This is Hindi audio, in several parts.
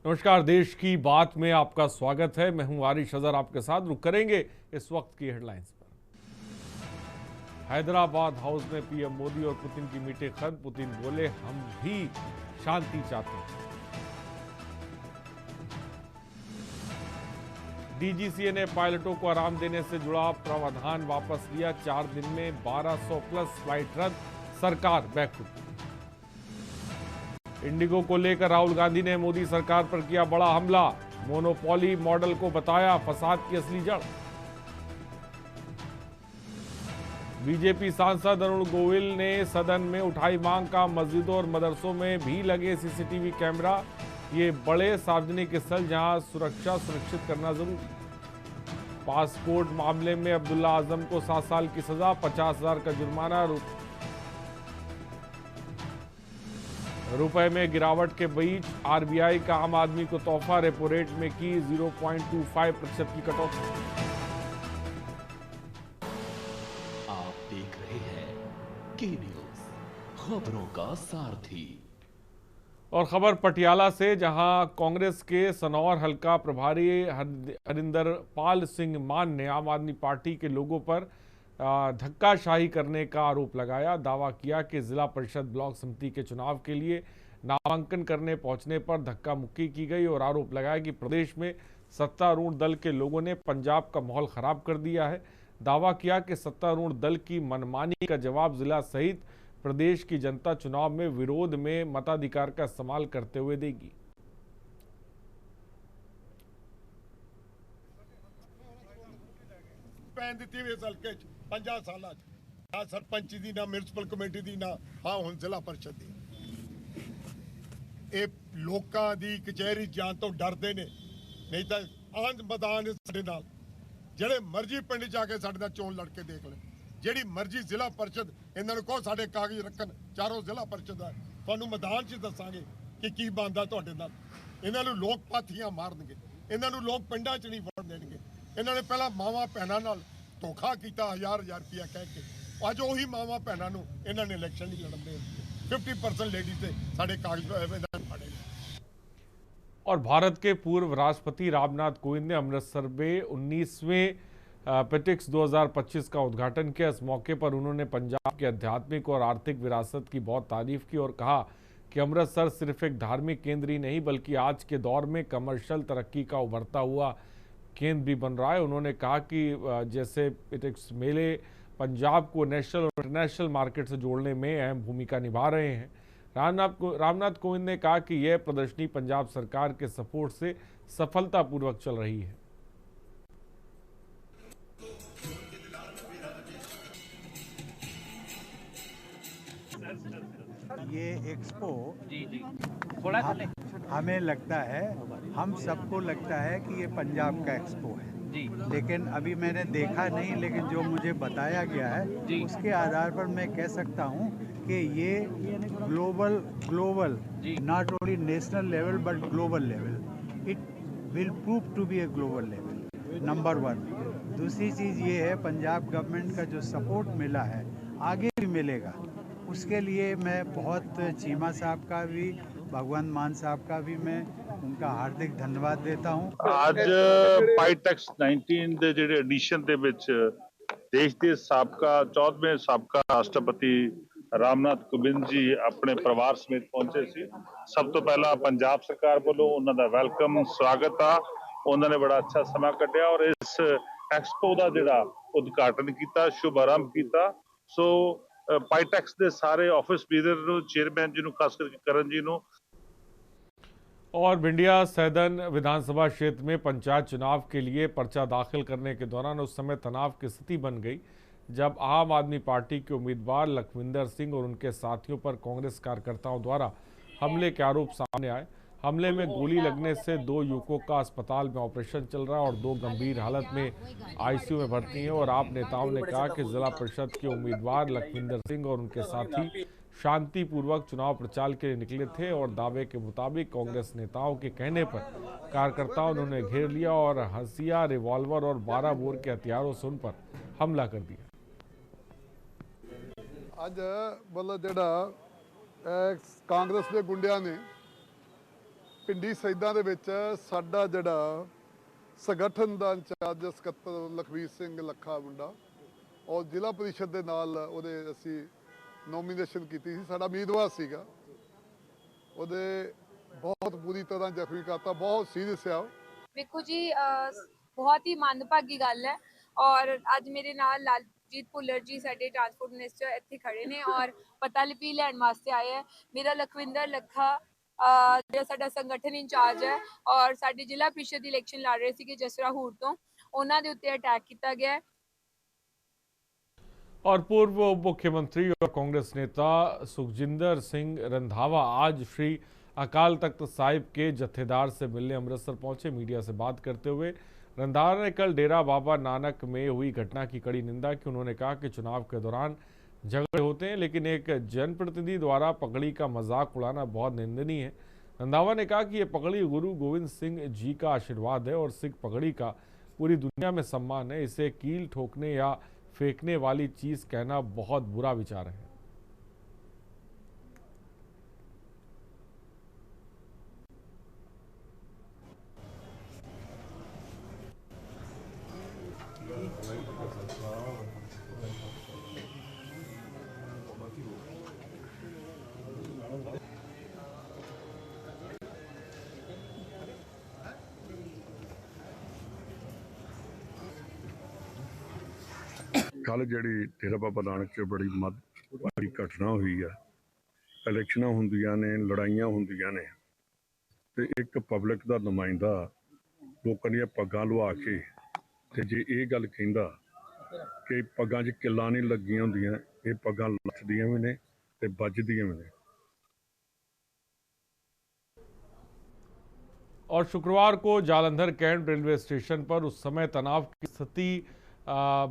नमस्कार, देश की बात में आपका स्वागत है। मैं हूं आरिश अजहर, आपके साथ रुक करेंगे इस वक्त की हेडलाइंस पर। हैदराबाद हाउस में पीएम मोदी और पुतिन की मीटिंग खत्म। पुतिन बोले, हम भी शांति चाहते हैं। डीजीसीए ने पायलटों को आराम देने से जुड़ा प्रावधान वापस लिया। 4 दिन में 1200 प्लस फ्लाइट रद्द, सरकार बैकफुट। इंडिगो को लेकर राहुल गांधी ने मोदी सरकार पर किया बड़ा हमला। मोनोपोली मॉडल को बताया फसाद की असली जड़। बीजेपी सांसद अरुण गोविल ने सदन में उठाई मांग का मस्जिदों और मदरसों में भी लगे सीसीटीवी कैमरा। ये बड़े सार्वजनिक स्थल जहां सुरक्षा सुनिश्चित करना जरूरी। पासपोर्ट मामले में अब्दुल्ला आजम को 7 साल की सजा, 50,000 का जुर्माना। रुपए में गिरावट के बीच आरबीआई का आम आदमी को तोहफा, रेपो रेट में की 0.25% की कटौती। आप देख रहे हैं के न्यूज, खबरों का सारथी। और खबर पटियाला से, जहां कांग्रेस के सनौर हल्का प्रभारी हरिंदर पाल सिंह मान ने आम आदमी पार्टी के लोगों पर धक्काशाही करने का आरोप लगाया। दावा किया कि जिला परिषद ब्लॉक समिति के चुनाव के लिए नामांकन करने पहुंचने पर धक्का मुक्की की गई और आरोप लगाया कि प्रदेश में सत्तारूढ़ दल के लोगों ने पंजाब का माहौल खराब कर दिया है। दावा किया कि सत्तारूढ़ दल की मनमानी का जवाब जिला सहित प्रदेश की जनता चुनाव में विरोध में मताधिकार का इस्तेमाल करते हुए देगी। सरपंच दी ना म्युनिसिपल कमेटी दी ना हाँ हुण जिला परिषद दी लोकां दी कचहरी जाण तो डरदे ने, नहीं तो आंध मैदान साडे नाल ਜਿਹੜੇ ਮਰਜ਼ੀ ਪਿੰਡ ਜਾ ਕੇ ਸਾਡੇ ਨਾਲ ਚੋਣ ਲੜ ਕੇ ਦੇਖ ਲੈ। ਜਿਹੜੀ ਮਰਜ਼ੀ ਜ਼ਿਲ੍ਹਾ ਪਰਿਸ਼ਦ ਇਹਨਾਂ ਨੂੰ ਕਹੋ ਸਾਡੇ ਕਾਗਜ਼ ਰੱਖਣ, ਚਾਰੋਂ ਜ਼ਿਲ੍ਹਾ ਪਰਿਸ਼ਦ ਦਾ ਤੁਹਾਨੂੰ ਮੈਦਾਨ 'ਚ ਦੱਸਾਂਗੇ ਕਿ ਕੀ ਬਣਦਾ ਤੁਹਾਡੇ ਨਾਲ। ਇਹਨਾਂ ਨੂੰ ਲੋਕ ਪਾਥੀਆਂ ਮਾਰਨਗੇ, ਇਹਨਾਂ ਨੂੰ ਲੋਕ ਪਿੰਡਾਂ 'ਚ ਨਹੀਂ ਵੜਨ ਦੇਣਗੇ। ਇਹਨਾਂ ਨੇ ਪਹਿਲਾਂ ਮਾਵਾਂ ਭੈਣਾਂ ਨਾਲ ਧੋਖਾ ਕੀਤਾ, 1000 ਰੁਪਇਆ ਕਹਿ ਕੇ। ਅੱਜ ਉਹੀ ਮਾਵਾਂ ਭੈਣਾਂ ਨੂੰ ਇਹਨਾਂ ਨੇ ਇਲੈਕਸ਼ਨ ਨਹੀਂ ਲੜਨ ਦੇ। 50% लेडीज से साढ़े कागज फाड़े। और भारत के पूर्व राष्ट्रपति रामनाथ कोविंद ने अमृतसर में 19वें पेटिक्स 2025 का उद्घाटन किया। इस मौके पर उन्होंने पंजाब की आध्यात्मिक और आर्थिक विरासत की बहुत तारीफ की और कहा कि अमृतसर सिर्फ एक धार्मिक केंद्र ही नहीं बल्कि आज के दौर में कमर्शियल तरक्की का उभरता हुआ केंद्र भी बन रहा है। उन्होंने कहा कि जैसे पेटिक्स मेले पंजाब को नेशनल और इंटरनेशनल मार्केट से जोड़ने में अहम भूमिका निभा रहे हैं। रामनाथ कोविंद ने कहा कि यह प्रदर्शनी पंजाब सरकार के सपोर्ट से सफलतापूर्वक चल रही है। ये एक्सपो हमें लगता है, हम सबको लगता है कि ये पंजाब का एक्सपो है जी, लेकिन अभी मैंने देखा नहीं, लेकिन जो मुझे बताया गया है उसके आधार पर मैं कह सकता हूँ कि ये global not only national level but global level, it will prove to be a global level, number 1। दूसरी चीज़ ये है, पंजाब गवर्नमेंट का जो सपोर्ट मिला है आगे भी मिलेगा, उसके लिए मैं बहुत चीमा साहब का भी, भगवंत मान साहब का भी मैं उनका हार्दिक धन्यवाद देता हूँ। आज पाईटेक्स 19 ਦੇ ਜਿਹੜੇ ਐਡੀਸ਼ਨ ਦੇ ਵਿੱਚ ਦੇਸ਼ ਦੇ ਸਾਬਕਾ 14ਵੇਂ ਸਾਬਕਾ ਰਾਸ਼ਟਰਪਤੀ ਰਾਮਨਾਥ ਕੋਵਿੰਦ ਜੀ ਆਪਣੇ ਪਰਿਵਾਰ ਸਮੇਤ ਪਹੁੰਚੇ ਸੀ। ਸਭ ਤੋਂ ਪਹਿਲਾਂ ਪੰਜਾਬ ਸਰਕਾਰ ਵੱਲੋਂ ਉਹਨਾਂ ਦਾ ਵੈਲਕਮ ਸਵਾਗਤ ਆ। ਉਹਨਾਂ ਨੇ ਬੜਾ ਅੱਛਾ ਸਮਾਂ ਕੱਢਿਆ ਔਰ ਇਸ ਐਕਸਪੋ ਦਾ ਜਿਹੜਾ ਉਦਘਾਟਨ ਕੀਤਾ, ਸ਼ੁਭ ਆਰੰਭ ਕੀਤਾ। ਸੋ पाईटेक्स के सारे ऑफिस लीडर चेयरमैन जी, खास करके करण जी। और भिंडिया सैदन विधानसभा क्षेत्र में पंचायत चुनाव के लिए पर्चा दाखिल करने के दौरान उस समय तनाव की स्थिति बन गई जब आम आदमी पार्टी के उम्मीदवार लखविंदर सिंह और उनके साथियों पर कांग्रेस कार्यकर्ताओं द्वारा हमले के आरोप सामने आए। हमले में गोली लगने से 2 युवकों का अस्पताल में ऑपरेशन चल रहा है और 2 गंभीर हालत में आईसीयू में भर्ती हैं। और आप नेताओं ने कहा कि जिला परिषद के उम्मीदवार लखविंदर सिंह और उनके साथी शांतिपूर्वक चुनाव प्रचार के लिए निकले थे और दावे के मुताबिक कांग्रेस नेताओं के कहने पर कार्यकर्ताओं ने उन्हें घेर लिया और हंसिया, रिवॉल्वर और 12 बोर के हथियारों से उन पर हमला कर दिया। आज मतलब जेड़ा कांग्रेस के गुंडिया ने ਪਿੰਡੀ ਸੈਦਾਂ ਦੇ ਵਿੱਚ ਸਾਡਾ ਜਿਹੜਾ ਸੰਗਠਨ ਦਾ ਇੰਚਾਰਜ ਸਕੱਤਰ ਲਖਵੀਰ ਸਿੰਘ ਲੱਖਾ ਮੁੰਡਾ ਔਰ ਜ਼ਿਲ੍ਹਾ ਪਰਿਸ਼ਦ ਦੇ ਨਾਲ ਉਹਦੇ ਅਸੀਂ ਨੋਮੀਨੇਸ਼ਨ ਕੀਤੀ ਸੀ। ਸਾਡਾ ਉਮੀਦਵਾਰ ਸੀਗਾ, ਉਹਦੇ ਬਹੁਤ ਬੁਰੀ ਤਰ੍ਹਾਂ ਜ਼ਖਮੀ ਕਰਤਾ, ਬਹੁਤ ਸੀਰੀਅਸ ਆ। ਵੇਖੋ ਜੀ बहुत ही ਮੰਦਭਾਗੀ ਗੱਲ ਹੈ ਔਰ ਅੱਜ ਮੇਰੇ ਨਾਲ ਲਾਲਜੀਤ ਭੁੱਲਰ ਜੀ ਸਾਡੇ ਟਰਾਂਸਪੋਰਟ ਮਿਨਿਸਟਰ ਇੱਥੇ ਖੜੇ ਨੇ ਔਰ ਪਤਾ ਲਿਪੀ ਲੈਣ ਵਾਸਤੇ ਆਏ ਹੈ। ਮੇਰਾ ਲਖਵਿੰਦਰ ਲੱਖਾ ਜਿਹੜਾ ਸਾਡਾ ਸੰਗਠਨ ਇੰਚਾਰਜ ਹੈ ਔਰ ਸਾਡੇ ਜ਼ਿਲ੍ਹਾ ਪ੍ਰੀਸ਼ਦ ਇਲੈਕਸ਼ਨ ਲੜ ਰਹੇ ਸੀਗੇ ਜਸਰਾ ਹੂਰ ਤੋਂ, ਉਹਨਾਂ ਦੇ ਉੱਤੇ ਅਟੈਕ ਕੀਤਾ ਗਿਆ ਹੈ। और पूर्व उप मुख्यमंत्री और कांग्रेस नेता सुखजिंदर सिंह रंधावा आज श्री अकाल तख्त साहिब के जत्थेदार से मिलने अमृतसर पहुंचे। मीडिया से बात करते हुए रंधावा ने कल डेरा बाबा नानक में हुई घटना की कड़ी निंदा की। उन्होंने कहा कि चुनाव के दौरान झगड़े होते हैं, लेकिन एक जनप्रतिनिधि द्वारा पगड़ी का मजाक उड़ाना बहुत निंदनीय है। रंधावा ने कहा कि यह पगड़ी गुरु गोविंद सिंह जी का आशीर्वाद है और सिख पगड़ी का पूरी दुनिया में सम्मान है। इसे कील ठोकने या फेंकने वाली चीज कहना बहुत बुरा विचार है। ਕੱਲ੍ਹ ਜਿਹੜੀ ਡੇਰਾ ਬਾਬਾ ਨਾਨਕ 'ਚ ਬੜੀ ਮਾੜੀ ਘਟਨਾ ਹੋਈ ਆ। ਇਲੈਕਸ਼ਨਾਂ ਹੁੰਦੀਆਂ ਨੇ, ਲੜਾਈਆਂ ਹੁੰਦੀਆਂ ਨੇ, ਤੇ ਇੱਕ ਪਬਲਿਕ ਦਾ ਨੁਮਾਇੰਦਾ ਲੋਕਾਂ ਦੀਆਂ ਪੱਗਾਂ ਲਵਾ ਕੇ ਤੇ ਜੇ ਇਹ ਗੱਲ ਕਹਿੰਦਾ ਕਿ ਪੱਗਾਂ 'ਚ ਕਿੱਲਾਂ ਨਹੀਂ ਲੱਗੀਆਂ ਹੁੰਦੀਆਂ, ਇਹ ਪੱਗਾਂ ਲੱਥਦੀਆਂ ਵੀ ਨੇ ਤੇ ਵੱਜਦੀਆਂ ਵੀ ਨੇ। और शुक्रवार को जालंधर कैंट रेलवे स्टेशन पर उस समय तनाव की स्थिति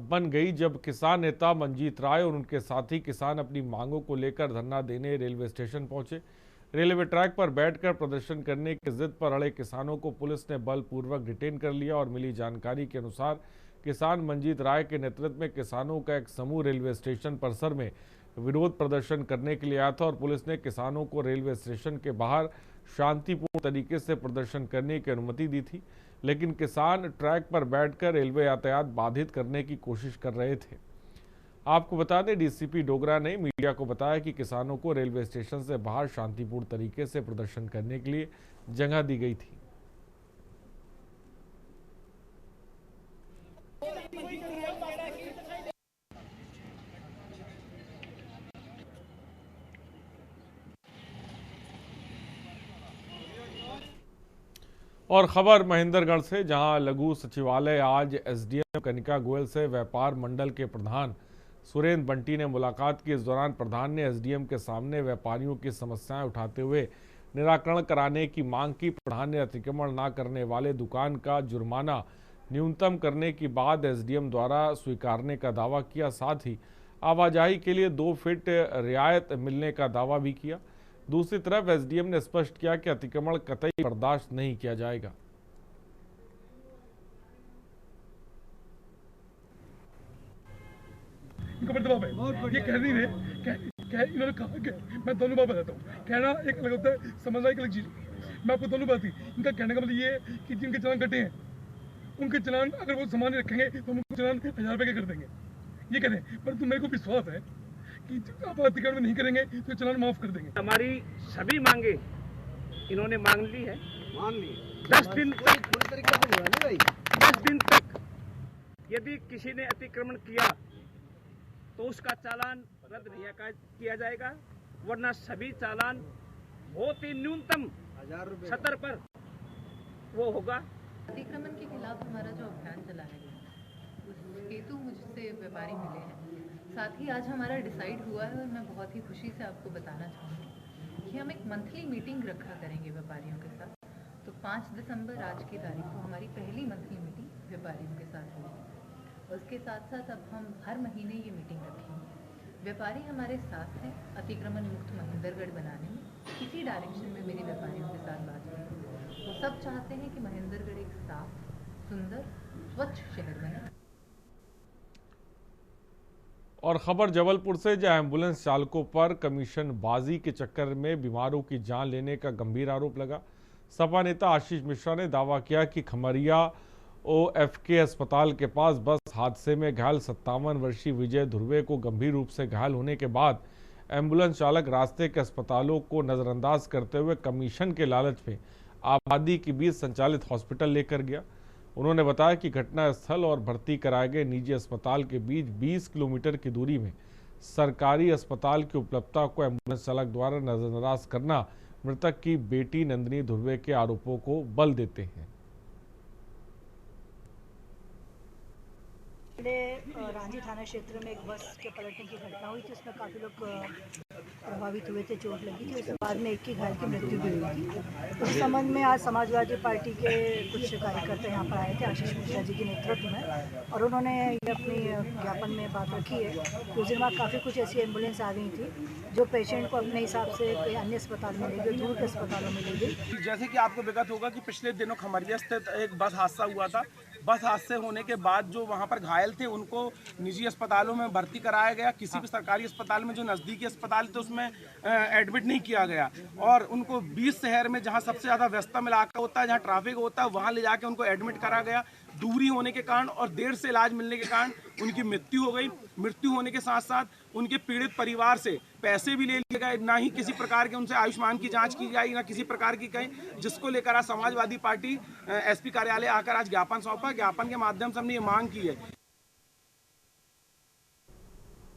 बन गई जब किसान नेता मंजीत राय और उनके साथी किसान अपनी मांगों को लेकर धरना देने रेलवे स्टेशन पहुंचे। रेलवे ट्रैक पर बैठकर प्रदर्शन करने की जिद पर अड़े किसानों को पुलिस ने बलपूर्वक डिटेन कर लिया और मिली जानकारी के अनुसार किसान मंजीत राय के नेतृत्व में किसानों का एक समूह रेलवे स्टेशन परिसर में विरोध प्रदर्शन करने के लिए आया था और पुलिस ने किसानों को रेलवे स्टेशन के बाहर शांतिपूर्ण तरीके से प्रदर्शन करने की अनुमति दी थी, लेकिन किसान ट्रैक पर बैठकर रेलवे यातायात बाधित करने की कोशिश कर रहे थे। आपको बता दें, डीसीपी डोगरा ने मीडिया को बताया कि किसानों को रेलवे स्टेशन से बाहर शांतिपूर्ण तरीके से प्रदर्शन करने के लिए जगह दी गई थी। और खबर महेंद्रगढ़ से, जहां लघु सचिवालय आज एसडीएम कनिका गोयल से व्यापार मंडल के प्रधान सुरेंद्र बंटी ने मुलाकात की। इस दौरान प्रधान ने एसडीएम के सामने व्यापारियों की समस्याएं उठाते हुए निराकरण कराने की मांग की। प्रधान ने अतिक्रमण न करने वाले दुकान का जुर्माना न्यूनतम करने की बात एसडीएम द्वारा स्वीकारने का दावा किया। साथ ही आवाजाही के लिए 2 फीट रियायत मिलने का दावा भी किया। दूसरी तरफ एसडीएम ने स्पष्ट किया कि अतिक्रमण कतई बर्दाश्त नहीं किया जाएगा। इनका बड़ा दबाव है, ये कह नहीं रहे, इन्होंने कहा कि मैं दोनों बात बताता हूँ। कहना एक अलग होता है, समझना एक अलग चीज। मैं आपको दोनों बात ही, इनका कहने का मतलब ये है कि जिनके चालान कटे हैं उनके चालान अगर वो सामान रखेंगे तो उनको चालान 1000 रुपये के कर देंगे, ये कह रहे हैं। परंतु मेरे को विश्वास है कि आप अतिक्रमण नहीं करेंगे तो चालान माफ कर देंगे। हमारी सभी मांगे इन्होंने मांग ली है, मान ली। 10 दिन तक यदि किसी ने अतिक्रमण किया तो उसका चालान रद्द नहीं किया जाएगा, वरना सभी चालान बहुत ही न्यूनतम 70 पर वो होगा। अतिक्रमण के खिलाफ हमारा जो अभियान चलाया गया उस हेतु मुझसे व्यापारी मिले हैं। साथ ही आज हमारा डिसाइड हुआ है और मैं बहुत ही खुशी से आपको बताना चाहूँगी कि हम एक मंथली मीटिंग रखा करेंगे व्यापारियों के साथ। तो 5 दिसंबर आज की तारीख को हमारी पहली मंथली मीटिंग व्यापारियों के साथ होगी। उसके साथ साथ अब हम हर महीने ये मीटिंग रखेंगे। व्यापारी हमारे साथ हैं अतिक्रमण मुक्त महेंद्रगढ़ बनाने में। इसी डायरेक्शन में मेरी व्यापारियों के साथ बात हुई। वो सब चाहते हैं कि महेंद्रगढ़ एक साफ, सुंदर, स्वच्छ शहर बने। और खबर जबलपुर से, जहां एम्बुलेंस चालकों पर कमीशन बाजी के चक्कर में बीमारों की जान लेने का गंभीर आरोप लगा। सपा नेता आशीष मिश्रा ने दावा किया कि खमरिया OFK अस्पताल के पास बस हादसे में घायल 57 वर्षीय विजय ध्रुवे को गंभीर रूप से घायल होने के बाद एम्बुलेंस चालक रास्ते के अस्पतालों को नजरअंदाज करते हुए कमीशन के लालच में आबादी के बीच संचालित हॉस्पिटल लेकर गया। उन्होंने बताया कि घटनास्थल और भर्ती कराए गए निजी अस्पताल के बीच 20 किलोमीटर की दूरी में सरकारी अस्पताल की उपलब्धता को एम्बुलेंस चालक द्वारा नजरअंदाज करना मृतक की बेटी नंदिनी ध्रुवे के आरोपों को बल देते हैं। रांची थाना क्षेत्र में एक बस के पलटने की घटना हुई थी, उसमें काफ़ी लोग प्रभावित हुए थे, चोट लगी थी। उसके बाद में एक की घायल की मृत्यु भी हुई थी। उस संबंध में आज समाजवादी पार्टी के कुछ कार्यकर्ता यहाँ पर आए थे आशीष मिश्रा जी के नेतृत्व में, और उन्होंने ये अपनी ज्ञापन में बात रखी है कि उस दिन वहाँ काफ़ी कुछ ऐसी एम्बुलेंस आ गई थी जो पेशेंट को अपने हिसाब से कोई अन्य अस्पताल में ले गई, दूर के अस्पतालों में ले गई। जैसे कि आपको विगत होगा कि पिछले दिनों खमरिया स्थित एक बस हादसा हुआ था। बस हादसे होने के बाद जो वहाँ पर घायल थे उनको निजी अस्पतालों में भर्ती कराया गया। किसी भी सरकारी अस्पताल में जो नज़दीकी अस्पताल थे उसमें एडमिट नहीं किया गया, और उनको 20 शहर में जहाँ सबसे ज़्यादा व्यस्तम इलाका होता है, जहाँ ट्रैफिक होता है, वहाँ ले जाके उनको एडमिट करा गया। दूरी होने के कारण और देर से इलाज मिलने के कारण उनकी मृत्यु हो गई। मृत्यु होने के साथ साथ उनके पीड़ित परिवार से पैसे भी ले लिए गए, ना ही किसी प्रकार के उनसे आयुष्मान की जांच की गई, ना किसी प्रकार की कहीं, जिसको लेकर आज समाजवादी पार्टी SP कार्यालय आकर आज ज्ञापन सौंपा। ज्ञापन के माध्यम से हमने ये मांग की है।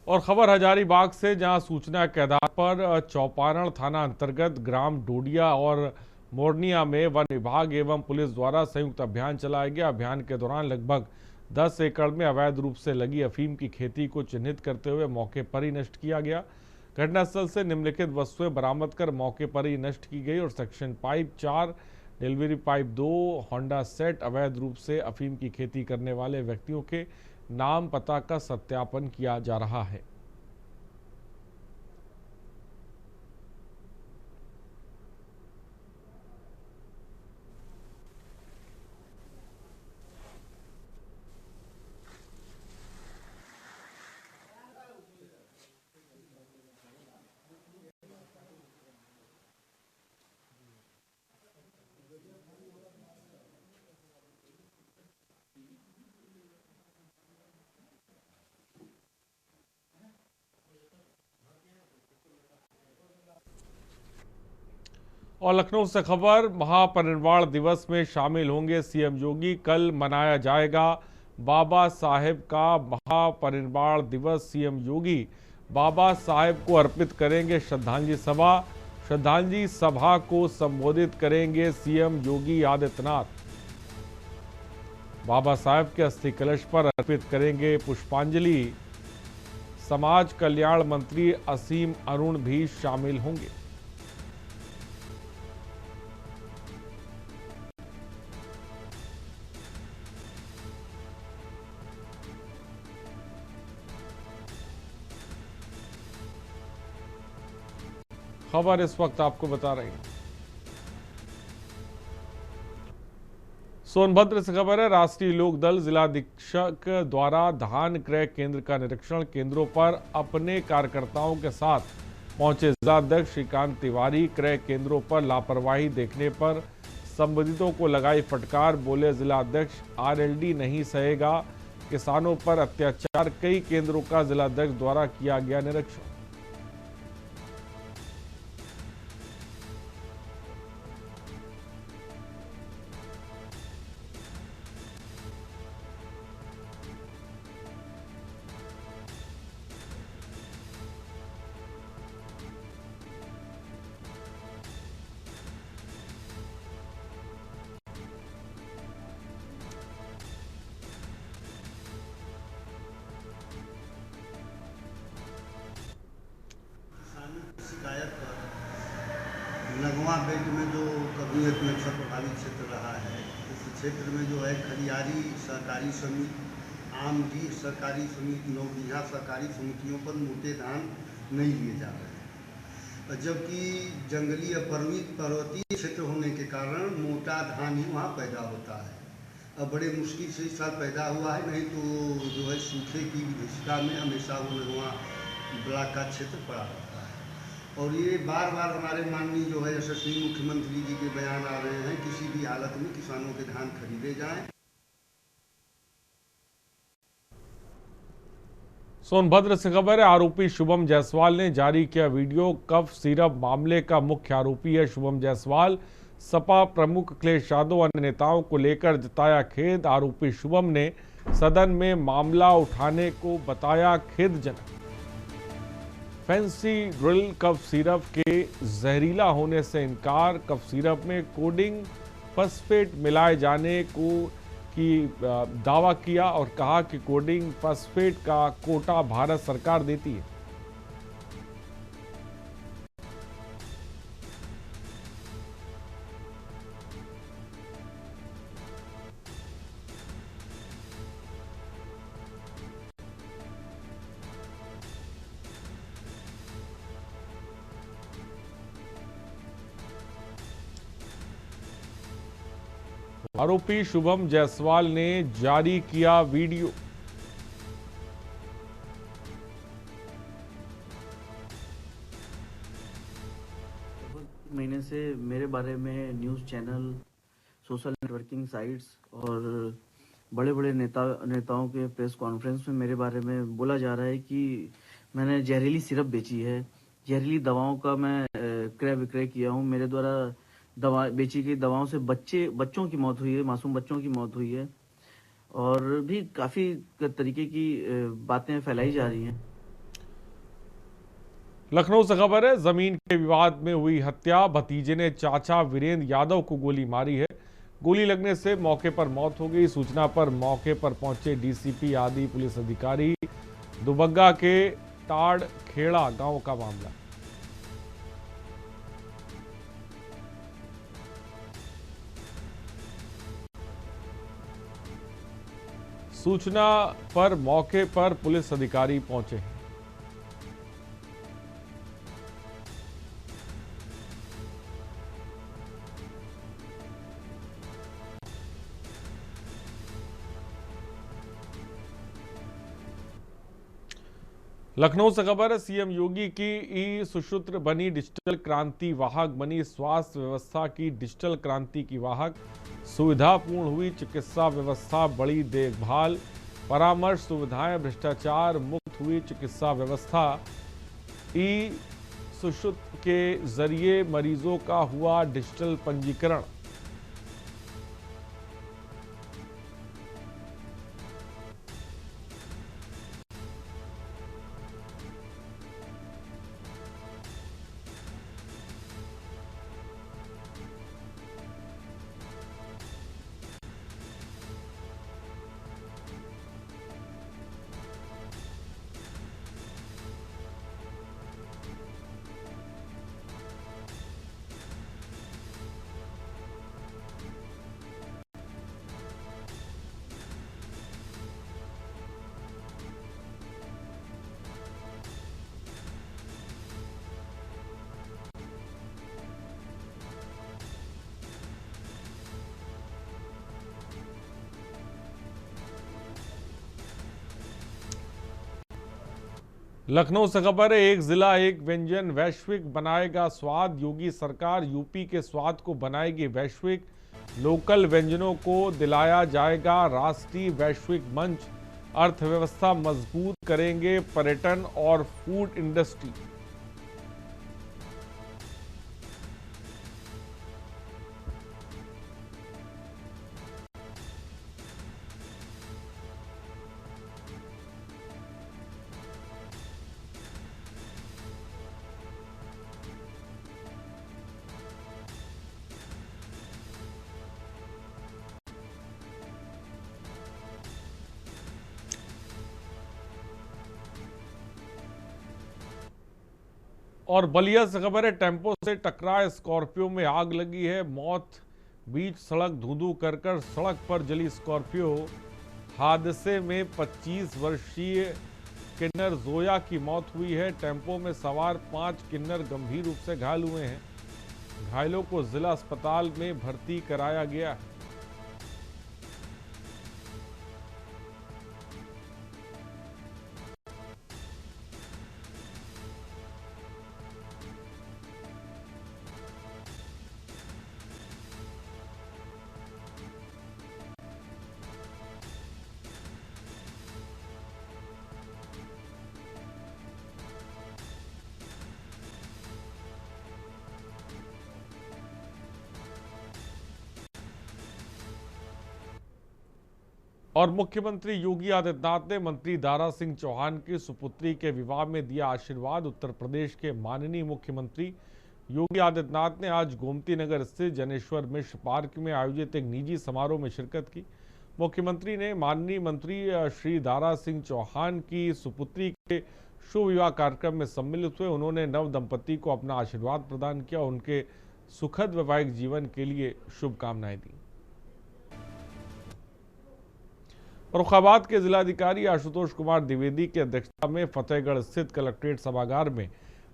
और खबर हजारीबाग से, जहां सूचना के आधार पर चौपारण थाना अंतर्गत ग्राम डोडिया और मोरनिया में वन विभाग एवं पुलिस द्वारा संयुक्त अभियान चलाया गया। अभियान के दौरान लगभग 10 एकड़ में अवैध रूप से लगी अफीम की खेती को चिन्हित करते हुए मौके पर ही नष्ट किया गया। घटनास्थल से निम्नलिखित वस्तुएं बरामद कर मौके पर ही नष्ट की गई और section pipe 4, delivery pipe 2, Honda set अवैध रूप से अफीम की खेती करने वाले व्यक्तियों के नाम पता का सत्यापन किया जा रहा है। और लखनऊ से खबर, महापरिनिर्वाण दिवस में शामिल होंगे CM योगी। कल मनाया जाएगा बाबा साहेब का महापरिनिर्वाण दिवस। CM योगी बाबा साहेब को अर्पित करेंगे श्रद्धांजलि सभा। श्रद्धांजलि सभा को संबोधित करेंगे CM योगी आदित्यनाथ। बाबा साहेब के अस्थि कलश पर अर्पित करेंगे पुष्पांजलि। समाज कल्याण मंत्री असीम अरुण भी शामिल होंगे। खबर इस वक्त आपको बता रही है। सोनभद्र से खबर है, राष्ट्रीय लोक दल जिलाधीक्षक द्वारा धान क्रय केंद्र का निरीक्षण। केंद्रों पर अपने कार्यकर्ताओं के साथ पहुंचे जिलाध्यक्ष श्रीकांत तिवारी। क्रय केंद्रों पर लापरवाही देखने पर संबंधितों को लगाई फटकार। बोले, जिलाध्यक्ष RLD नहीं सहेगा किसानों पर अत्याचार। कई केंद्रों का जिलाध्यक्ष द्वारा किया गया निरीक्षण। शिकायत पर नगवा बेल्ट में जो कभी एक नक्सल प्रभावित क्षेत्र रहा है, इस क्षेत्र में जो है खलियारी सहकारी समिति, आमडी सहकारी समिति, नौबिहा सहकारी समितियों पर मोटे धान नहीं लिए जा रहे हैं, जबकि जंगली पर्वतीय क्षेत्र होने के कारण मोटा धान ही वहाँ पैदा होता है। अब बड़े मुश्किल से इस साल पैदा हुआ है, नहीं तो जो है सूखे की विभीषिका में हमेशा वो नगवा ब्लॉक का क्षेत्र पड़ा रहता है। और ये बार बार हमारे माननीय जो है यशस्वी मुख्यमंत्री जी के बयान आ रहे हैं, किसी भी हालत में किसानों के धान खरीदे जाएं। सोनभद्र से खबर है, आरोपी शुभम जायसवाल ने जारी किया वीडियो। कफ सिरप मामले का मुख्य आरोपी है शुभम जायसवाल। सपा प्रमुख अखिलेश यादव अन्य नेताओं को लेकर जताया खेद। आरोपी शुभम ने सदन में मामला उठाने को बताया खेदजनक। फैंसी ड्रिल कफ सिरप के जहरीला होने से इनकार। कफ सिरप में कोडिंग फॉस्फेट मिलाए जाने को की दावा किया और कहा कि कोडिंग फॉस्फेट का कोटा भारत सरकार देती है। आरोपी शुभम जायसवाल ने जारी किया वीडियो। महीने से मेरे बारे में news channel, social networking sites और बड़े बड़े नेताओं के प्रेस कॉन्फ्रेंस में मेरे बारे में बोला जा रहा है कि मैंने जहरीली सिरप बेची है, जहरीली दवाओं का मैं क्रय विक्रय किया हूँ, मेरे द्वारा दवा बेची गई दवाओं से बच्चों की मौत हुई है, मासूम बच्चों की मौत हुई है और भी काफ़ी तरीके की बातें फैलाई जा रही हैं। लखनऊ से खबर है, जमीन के विवाद में हुई हत्या। भतीजे ने चाचा वीरेंद्र यादव को गोली मारी है। गोली लगने से मौके पर मौत हो गई। सूचना पर मौके पर पहुंचे डीसीपी आदि पुलिस अधिकारी। दुबग्गा के टाड़ खेड़ा गांव का मामला। सूचना पर मौके पर पुलिस अधिकारी पहुंचे हैं। लखनऊ से खबर है, सीएम योगी की ई सुश्रुत बनी डिजिटल क्रांति वाहक बनी। स्वास्थ्य व्यवस्था की डिजिटल क्रांति की वाहक। सुविधापूर्ण हुई चिकित्सा व्यवस्था, बड़ी देखभाल, परामर्श सुविधाएं, भ्रष्टाचार मुक्त हुई चिकित्सा व्यवस्था। ई सुश्रुत के जरिए मरीजों का हुआ डिजिटल पंजीकरण। लखनऊ से खबर है, एक जिला एक व्यंजन वैश्विक बनाएगा स्वाद। योगी सरकार यूपी के स्वाद को बनाएगी वैश्विक। लोकल व्यंजनों को दिलाया जाएगा राष्ट्रीय वैश्विक मंच। अर्थव्यवस्था मजबूत करेंगे पर्यटन और फूड इंडस्ट्री। और बलिया से खबर है, टेम्पो से टकराए स्कॉर्पियो में आग लगी है। मौत बीच सड़क धुंधु कर सड़क पर जली स्कॉर्पियो। हादसे में 25 वर्षीय किन्नर जोया की मौत हुई है। टेम्पो में सवार 5 किन्नर गंभीर रूप से घायल हुए हैं। घायलों को जिला अस्पताल में भर्ती कराया गया है। और मुख्यमंत्री योगी आदित्यनाथ ने मंत्री दारा सिंह चौहान की सुपुत्री के विवाह में दिया आशीर्वाद। उत्तर प्रदेश के माननीय मुख्यमंत्री योगी आदित्यनाथ ने आज गोमती नगर स्थित जनेश्वर मिश्र पार्क में आयोजित एक निजी समारोह में शिरकत की। मुख्यमंत्री ने माननीय मंत्री श्री दारा सिंह चौहान की सुपुत्री के शुभ विवाह कार्यक्रम में सम्मिलित हुए। उन्होंने नव दंपति को अपना आशीर्वाद प्रदान किया और उनके सुखद वैवाहिक जीवन के लिए शुभकामनाएं दी। फर्रुखाबाद के जिलाधिकारी आशुतोष कुमार द्विवेदी की अध्यक्षता में फतेहगढ़ स्थित कलेक्ट्रेट सभागार में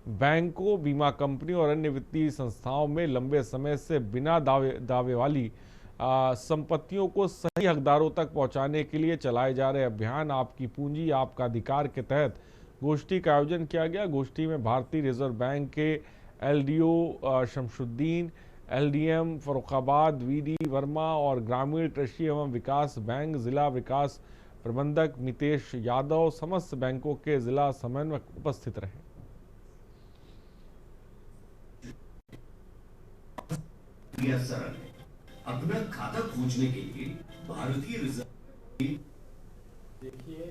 बैंकों, बीमा कंपनी और अन्य वित्तीय संस्थाओं में लंबे समय से बिना दावे वाली संपत्तियों को सही हकदारों तक पहुंचाने के लिए चलाए जा रहे अभियान आपकी पूंजी आपका अधिकार के तहत गोष्ठी का आयोजन किया गया। गोष्ठी में भारतीय रिजर्व बैंक के LDO Shamshuddin, LDM Farrukhabad VD Verma और ग्रामीण कृषि एवं विकास बैंक जिला विकास प्रबंधक मितेश यादव, समस्त बैंकों के जिला समन्वयक उपस्थित रहे। अपना खाता खोजने के लिए भारतीय रिजर्व देखिए,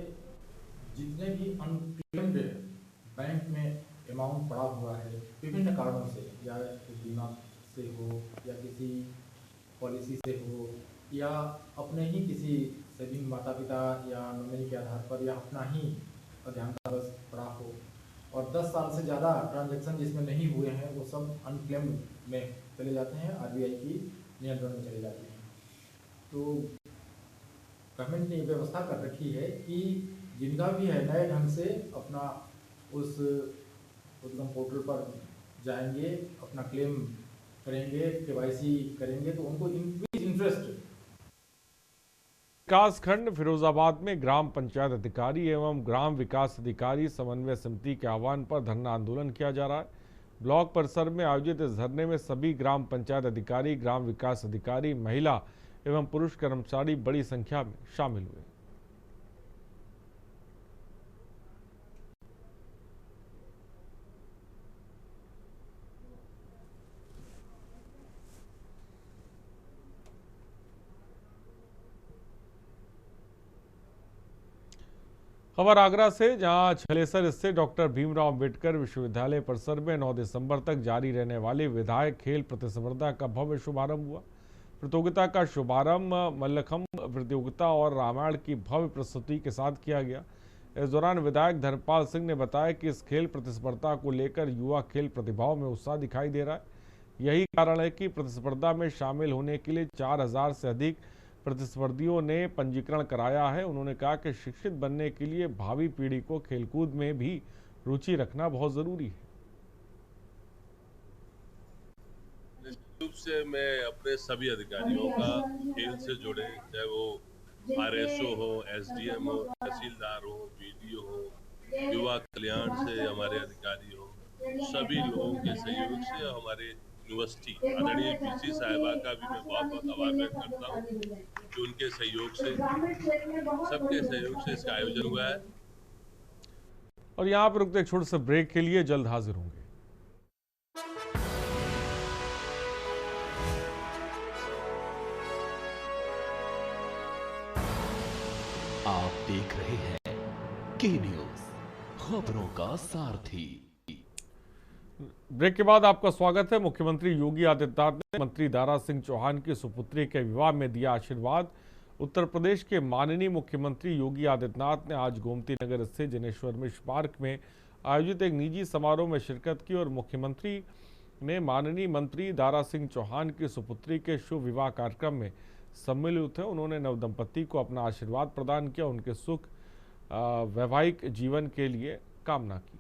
जितने भी अनक्लेम्ड बैंक में अमाउंट पड़ा हुआ है विभिन्न कारणों से, या बीमा से हो या किसी पॉलिसी से हो या अपने ही किसी सेविंग माता पिता या नॉमिनी के आधार पर या अपना ही अज्ञानतावश पड़ा हो, और 10 साल से ज़्यादा ट्रांजैक्शन जिसमें नहीं हुए हैं वो सब अनक्लेम्ड में चले जाते हैं, आरबीआई की नियंत्रण में चले जाते हैं। तो गवर्नमेंट ने ये व्यवस्था कर रखी है कि जिनका भी है नए ढंग से अपना उस उद्गम पोर्टल पर जाएंगे, अपना क्लेम करेंगे, केवाईसी करेंगे, तो उनको इंक्रीज इंटरेस्ट। विकासखंड फिरोजाबाद में ग्राम पंचायत अधिकारी एवं ग्राम विकास अधिकारी समन्वय समिति के आह्वान पर धरना आंदोलन किया जा रहा है। ब्लॉक परिसर में आयोजित इस धरने में सभी ग्राम पंचायत अधिकारी, ग्राम विकास अधिकारी, महिला एवं पुरुष कर्मचारी बड़ी संख्या में शामिल हुए। खबर आगरा से, जहां छलेसर स्थित डॉक्टर भीमराव अंबेडकर विश्वविद्यालय परिसर में 9 दिसंबर तक जारी रहने वाली विधायक खेल प्रतिस्पर्धा का भव्य शुभारंभ हुआ। प्रतियोगिता का शुभारंभ मल्लखंब प्रतियोगिता और रामायण की भव्य प्रस्तुति के साथ किया गया। इस दौरान विधायक धर्मपाल सिंह ने बताया कि इस खेल प्रतिस्पर्धा को लेकर युवा खेल प्रतिभाओं में उत्साह दिखाई दे रहा है। यही कारण है कि प्रतिस्पर्धा में शामिल होने के लिए 4000 से अधिक प्रतिस्पर्धियों ने पंजीकरण कराया है। उन्होंने कहा कि शिक्षित बनने के लिए भावी पीढ़ी को खेलकूद में भी रुचि रखना बहुत जरूरी है। निश्चित रूप से मैं अपने सभी अधिकारियों का खेल से जुड़े, चाहे वो आरएसओ हो, एसडीएम हो, तहसीलदार हो, बीडीओ हो, युवा कल्याण से हमारे अधिकारी हो, सभी लोगों के सहयोग से हमारे यूनिवर्सिटी आदरणीय पीसी साहिबा का भी मैं बहुत बहुत आभार व्यक्त करता हूँ कि उनके सहयोग से, सबके सहयोग से इसका आयोजन हुआ है। और यहाँ पर रुकते एक छोटे से ब्रेक के लिए, जल्द हाजिर होंगे। आप देख रहे हैं के न्यूज, खबरों का सारथी। ब्रेक के बाद आपका स्वागत है। मुख्यमंत्री योगी आदित्यनाथ ने मंत्री दारा सिंह चौहान की सुपुत्री के विवाह में दिया आशीर्वाद। उत्तर प्रदेश के माननीय मुख्यमंत्री योगी आदित्यनाथ ने आज गोमती नगर स्थित जनेश्वर मिश्र पार्क में आयोजित एक निजी समारोह में शिरकत की और मुख्यमंत्री ने माननीय मंत्री दारा सिंह चौहान की सुपुत्री के शुभ विवाह कार्यक्रम में सम्मिलित हुए। उन्होंने नवदंपति को अपना आशीर्वाद प्रदान किया, उनके सुख वैवाहिक जीवन के लिए कामना की।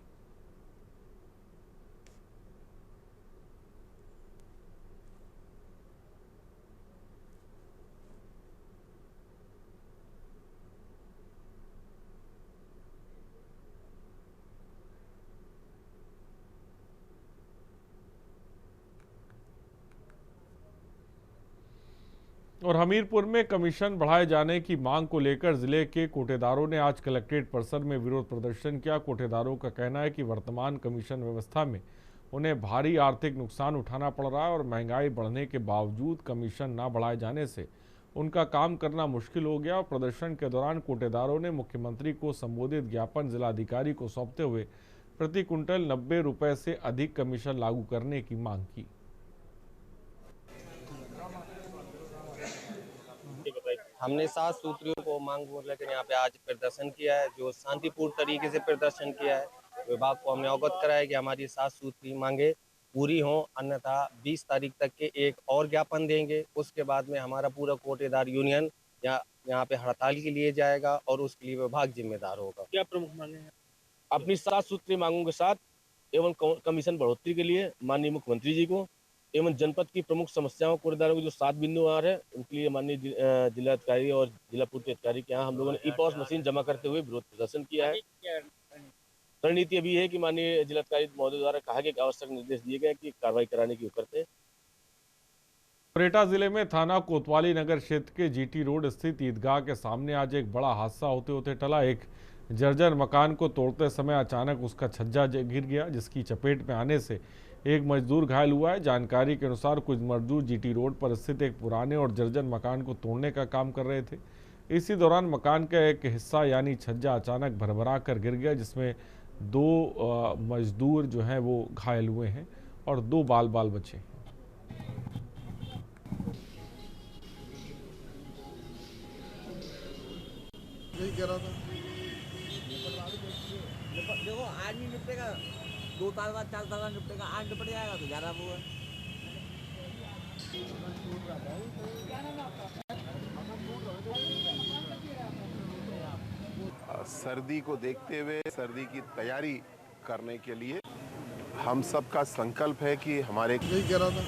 और हमीरपुर में कमीशन बढ़ाए जाने की मांग को लेकर जिले के कोटेदारों ने आज कलेक्ट्रेट परिसर में विरोध प्रदर्शन किया। कोटेदारों का कहना है कि वर्तमान कमीशन व्यवस्था में उन्हें भारी आर्थिक नुकसान उठाना पड़ रहा है और महंगाई बढ़ने के बावजूद कमीशन न बढ़ाए जाने से उनका काम करना मुश्किल हो गया और प्रदर्शन के दौरान कोटेदारों ने मुख्यमंत्री को संबोधित ज्ञापन जिलाधिकारी को सौंपते हुए प्रति कुंटल 90 रुपए से अधिक कमीशन लागू करने की मांग की। हमने 7 सूत्रियों को मांग को लेकर यहाँ पे आज प्रदर्शन किया है, जो शांतिपूर्ण तरीके से प्रदर्शन किया है। विभाग को हमने अवगत कराया कि हमारी 7 सूत्री मांगे पूरी हों, अन्यथा 20 तारीख तक के एक और ज्ञापन देंगे। उसके बाद में हमारा पूरा कोटेदार यूनियन यहाँ पे हड़ताल के लिए जाएगा और उसके लिए विभाग जिम्मेदार होगा। क्या प्रमुख मांगे हैं? अपनी 7 सूत्री मांगों के साथ एवं कमीशन बढ़ोतरी के लिए माननीय मुख्यमंत्री जी को एवं जनपद की प्रमुख समस्याओं कोटेदारों के जो 7 बिंदुवार है उनके लिए माननीय जिलाधिकारी और जिला पूर्ति अधिकारी के यहाँ हम लोगों ने ई-पॉस मशीन जमा करते हुए विरोध प्रदर्शन किया है। रणनीति अभी है कि माननीय जिलाधिकारी महोदय द्वारा कहा गया कि आवश्यक निर्देश दिए गए कि कार्रवाई कराने की करते। कोरेटा जिले में थाना कोतवाली नगर क्षेत्र के जीटी रोड स्थित ईदगाह के सामने आज एक बड़ा हादसा होते होते टला। एक जर्जर मकान को तोड़ते समय अचानक उसका छज्जा गिर गया, जिसकी चपेट में आने से एक मजदूर घायल हुआ है। जानकारी के अनुसार कुछ मजदूर जीटी रोड पर स्थित एक पुराने और जर्जर मकान को तोड़ने का काम कर रहे थे। इसी दौरान मकान का एक हिस्सा यानी छज्जा अचानक भरभरा कर गिर गया, जिसमें 2 मजदूर जो हैं वो घायल हुए हैं और 2 बाल बचे हैं। यही कह रहा था, देखो आज नहीं निपटेगा, 2 साल बाद 4 साल बाद निपटेगा, आज निपट जाएगा तो ज़्यादा वो है। सर्दी को देखते हुए सर्दी की तैयारी करने के लिए हम सब का संकल्प है कि हमारे यही कह रहा था,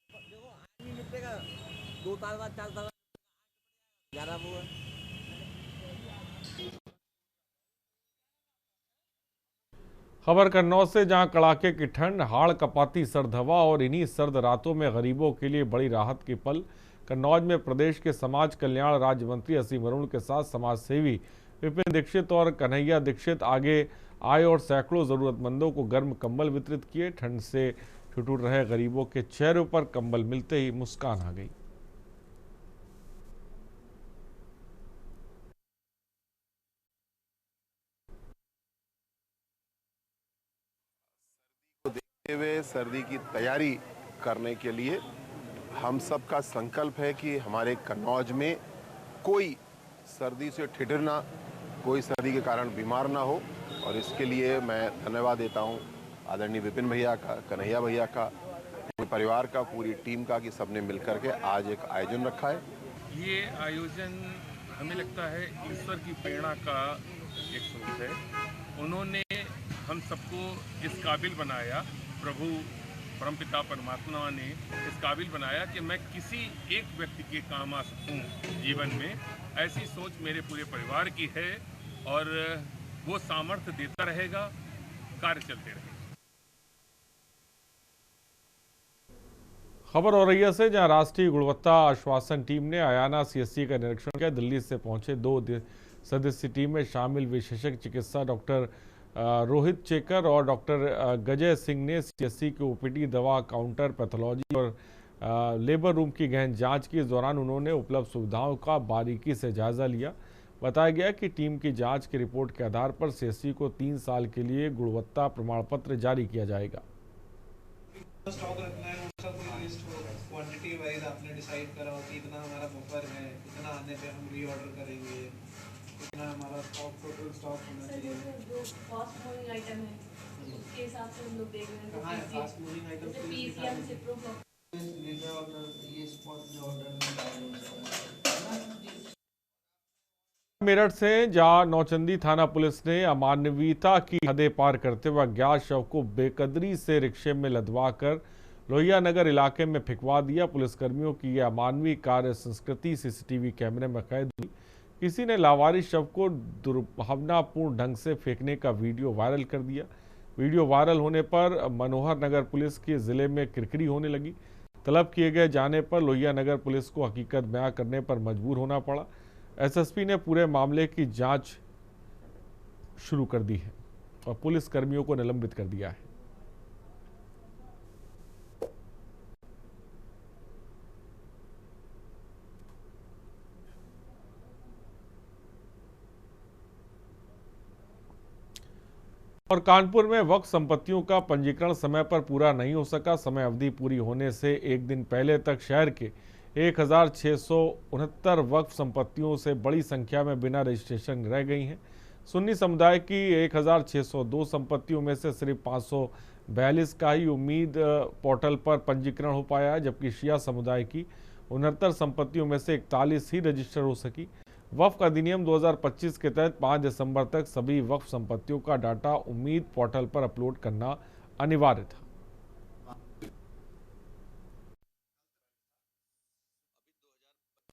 देखो आज नहीं निपटेगा, 2 साल बाद 4 साल बाद ज़्यादा वो है। खबर कन्नौज से, जहां कड़ाके की ठंड, हाड़ कपाती सर्द हवा और इन्हीं सर्द रातों में गरीबों के लिए बड़ी राहत की पल। कन्नौज में प्रदेश के समाज कल्याण राज्य मंत्री असीम अरुण के साथ समाज सेवी विपिन दीक्षित और कन्हैया दीक्षित आगे आए और सैकड़ों जरूरतमंदों को गर्म कंबल वितरित किए। ठंड से ठिठुर रहे गरीबों के चेहरों पर कंबल मिलते ही मुस्कान आ गई। हुए सर्दी की तैयारी करने के लिए हम सब का संकल्प है कि हमारे कन्नौज में कोई सर्दी से ठिठुरना, कोई सर्दी के कारण बीमार ना हो। और इसके लिए मैं धन्यवाद देता हूं आदरणीय विपिन भैया का, कन्हैया भैया का, पूरे परिवार का, पूरी टीम का कि सबने मिलकर के आज एक आयोजन रखा है। ये आयोजन हमें लगता है ईश्वर की प्रेरणा का एक स्रोत है। उन्होंने हम सबको इस काबिल बनाया, प्रभु परमपिता परमात्मा ने इस काबिल बनाया कि मैं किसी एक व्यक्ति के काम आ सकूं जीवन में। ऐसी सोच मेरे पूरे परिवार की है और वो सामर्थ्य देता रहेगा, कार्य चलते रहेगा। खबर औरैया से, जहां राष्ट्रीय गुणवत्ता आश्वासन टीम ने आयाना सीएससी का निरीक्षण किया। दिल्ली से पहुंचे 2 सदस्यीय टीम में शामिल विशेषज्ञ चिकित्सा डॉक्टर रोहित चेकर और डॉक्टर गजय सिंह ने सीएससी के ओपीडी, दवा काउंटर, पैथोलॉजी और लेबर रूम की गहन जांच की। इस दौरान उन्होंने उपलब्ध सुविधाओं का बारीकी से जायजा लिया। बताया गया कि टीम की जांच की रिपोर्ट के आधार पर सीएससी को 3 साल के लिए गुणवत्ता प्रमाण पत्र जारी किया जाएगा। स्टॉक रखना है, उसका कोई लिस्ट हो, क्वांटिटी वाइज आपने डिसाइड करा हो कि इतना हमारा बफर है, इतना आने पे हम रीऑर्डर करेंगे, इतना हमारा स्टॉक, टोटल स्टॉक होना चाहिए। जो फास्ट मूविंग आइटम है उसके हिसाब से हम लोग देख रहे हैं। कहाँ है fast moving item? PCM Cipro ये स्पॉट जो ऑर्डर मेरठ से, जहां नौचंदी थाना पुलिस ने अमानवीयता की हदें पार करते हुए अज्ञात शव को बेकदरी से रिक्शे में लदवाकर लोहिया नगर इलाके में फिकवा दिया। पुलिसकर्मियों की यह अमानवीय कार्य संस्कृति सीसीटीवी कैमरे में कैद हुई। किसी ने लावारिस शव को दुर्भावनापूर्ण ढंग से फेंकने का वीडियो वायरल कर दिया। वीडियो वायरल होने पर मनोहर नगर पुलिस की जिले में किरकिरी होने लगी। तलब किए गए जाने पर लोहिया नगर पुलिस को हकीकत बयां करने पर मजबूर होना पड़ा। एसएसपी ने पूरे मामले की जांच शुरू कर दी है और पुलिस कर्मियों को निलंबित कर दिया है। और कानपुर में वक्फ संपत्तियों का पंजीकरण समय पर पूरा नहीं हो सका। समय अवधि पूरी होने से एक दिन पहले तक शहर के 1669 वक्फ संपत्तियों से बड़ी संख्या में बिना रजिस्ट्रेशन रह गई हैं। सुन्नी समुदाय की 1602 संपत्तियों में से सिर्फ 542 का ही उम्मीद पोर्टल पर पंजीकरण हो पाया है, जबकि शिया समुदाय की 69 संपत्तियों में से 41 ही रजिस्टर हो सकी। वक्फ अधिनियम 2025 के तहत 5 दिसंबर तक सभी वक्फ संपत्तियों का डाटा उम्मीद पोर्टल पर अपलोड करना अनिवार्य था।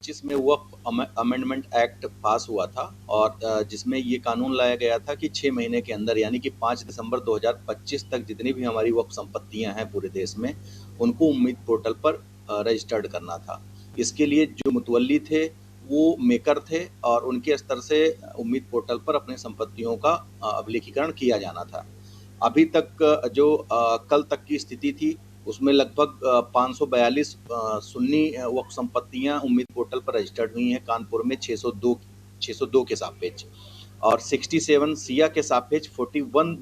जिसमें वक्फ अमेंडमेंट एक्ट पास हुआ था और जिसमें ये कानून लाया गया था कि 6 महीने के अंदर यानी कि 5 दिसंबर 2025 तक जितनी भी हमारी वक्फ संपत्तियां हैं पूरे देश में उनको उम्मीद पोर्टल पर रजिस्टर्ड करना था। इसके लिए जो मुतवल्ली थे वो मेकर थे और उनके स्तर से उम्मीद पोर्टल पर अपने संपत्तियों का अभिलेखीकरण किया जाना था। अभी तक जो कल तक की स्थिति थी उसमें लगभग 542 सुन्नी वक्फ संपत्तियां उम्मीद पोर्टल पर रजिस्टर्ड हुई हैं। कानपुर में 602 के सापेक्ष और 67 सिया के सापेक्ष 41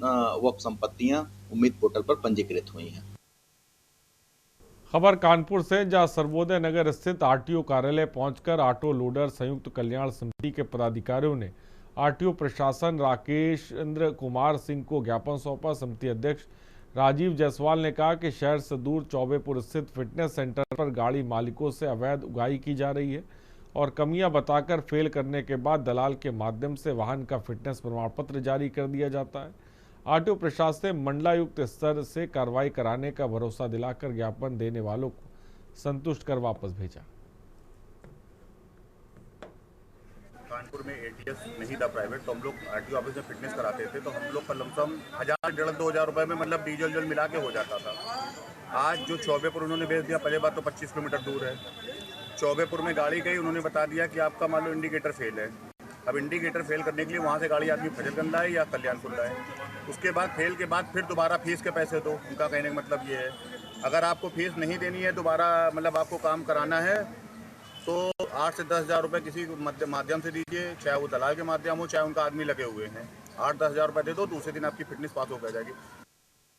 वक्फ संपत्तियां उम्मीद पोर्टल पर पंजीकृत हुई हैं। खबर कानपुर से, जहां सर्वोदय नगर स्थित आरटीओ कार्यालय पहुंचकर ऑटो लोडर संयुक्त कल्याण समिति के पदाधिकारियों ने आरटीओ प्रशासन राकेशेंद्र कुमार सिंह को ज्ञापन सौंपा। समिति अध्यक्ष राजीव जायसवाल ने कहा कि शहर से दूर चौबेपुर स्थित फिटनेस सेंटर पर गाड़ी मालिकों से अवैध उगाही की जा रही है और कमियां बताकर फेल करने के बाद दलाल के माध्यम से वाहन का फिटनेस प्रमाण पत्र जारी कर दिया जाता है। आरटीओ प्रशासन ने मंडलायुक्त स्तर से कार्रवाई कराने का भरोसा दिलाकर ज्ञापन देने वालों को संतुष्ट कर वापस भेजा। कानपुर में एटीएस नहीं था प्राइवेट, तो हम लोग आरटीओ ऑफिस में फिटनेस कराते थे तो हम लोग का लमसम 1000-1500 रुपए में मतलब डीजल मिला के हो जाता था। आज जो चौबेपुर उन्होंने भेज दिया, पहले बात तो 25 किलोमीटर दूर है। चौबेपुर में गाड़ी गई, उन्होंने बता दिया कि आपका मान लो इंडिकेटर फेल है। अब इंडिकेटर फेल करने के लिए वहाँ से गाड़ी आदमी फजलगंदा है या कल्याणपुर है। उसके बाद फेल के बाद फिर दोबारा फीस के पैसे दो। उनका कहने का मतलब ये है अगर आपको फीस नहीं देनी है, दोबारा मतलब आपको काम कराना है तो 8 से 10 हज़ार रुपये किसी माध्यम से दीजिए, चाहे वो दलाल के माध्यम हो चाहे उनका आदमी लगे हुए हैं। 8-10 हज़ार रुपये दे दो, दूसरे दिन आपकी फिटनेस पास हो जाएगी।